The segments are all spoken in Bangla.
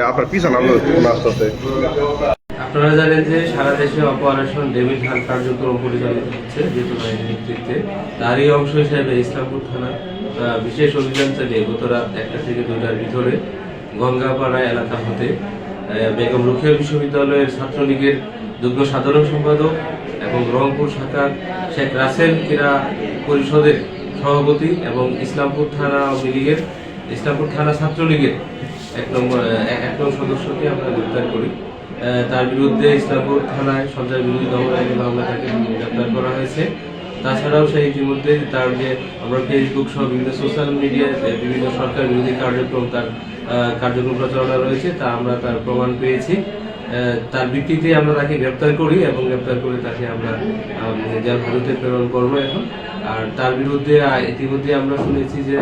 আপনার পিছনে আসতে আপনারা জানেন যে সারা দেশে অপারেশন ডেভিড হান্ট কার্যক্রম পরিচালিত হচ্ছে যেহেতু বাহিনীর নেতৃত্বে তারই অংশ হিসেবে ইসলামপুর থানা বিশেষ অভিযান চালিয়ে গত রাত 1টা থেকে 2টার ভিতরে গঙ্গাপাড়া এলাকা হতে বেগম রোকেয়া বিশ্ববিদ্যালয়ের ছাত্রলীগের যুগ্ম সাধারণ সম্পাদক এবং রংপুর শাখার শেখ রাসেল ক্রীড়া পরিষদের সভাপতি এবং ইসলামপুর থানা আওয়ামী লীগের ইসলামপুর থানা ছাত্রলীগের এক নং সদস্যকে আমরা গ্রেপ্তার করি। তার বিরুদ্ধে ইসলামপুর থানায় সন্ত্রাস বিরোধী দমন আইনে মামলা তাকে গ্রেপ্তার করা হয়েছে। তাছাড়াও সে ইতিমধ্যে তার যে আমরা ফেসবুক সহ বিভিন্ন সোশ্যাল মিডিয়ায় বিভিন্ন সরকার বিরোধী কার্যক্রম তার কার্যক্রম প্রচারণা রয়েছে তা আমরা তার প্রমাণ পেয়েছি। তার ভিত্তিতে আমরা তাকে গ্রেপ্তার করি এবং গ্রেপ্তার করে তাকে আমরা জেল হাজতে প্রেরণ করবো এখন। আর তার বিরুদ্ধে ইতিমধ্যে আমরা শুনেছি যে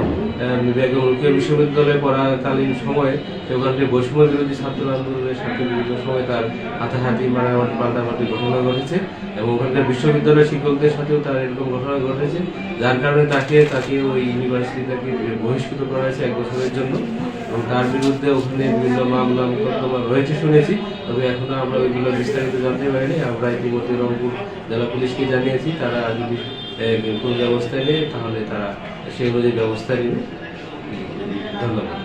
বেগম রোকেয়া বিশ্ববিদ্যালয়ে পড়াকালীন সময়ে ওখানে বৈষম্য বিরোধী ছাত্র আন্দোলনের সাথে বিভিন্ন সময় তার হাতাহাতি মারামারি পাল্টাপাল্টি ঘটনা ঘটেছে এবং ওখানকার বিশ্ববিদ্যালয়ের শিক্ষকদের সাথেও তার এরকম ঘটনা ঘটেছে, যার কারণে তাকে ওই ইউনিভার্সিটি থেকে বহিষ্কৃত করা হয়েছে 1 বছরের জন্য এবং তার বিরুদ্ধে ওখানে বিভিন্ন মামলা মোকদ্দমা রয়েছে শুনেছি, তবে এখনো আমরা ওইগুলো বিস্তারিত জানতে পারিনি। আমরা ইতিমধ্যে রংপুর জেলা পুলিশকে জানিয়েছি, তারা যদি কোন ব্যবস্থা নেয় তাহলে তারা সেই অনুযায়ী ব্যবস্থা নেবে। ধন্যবাদ।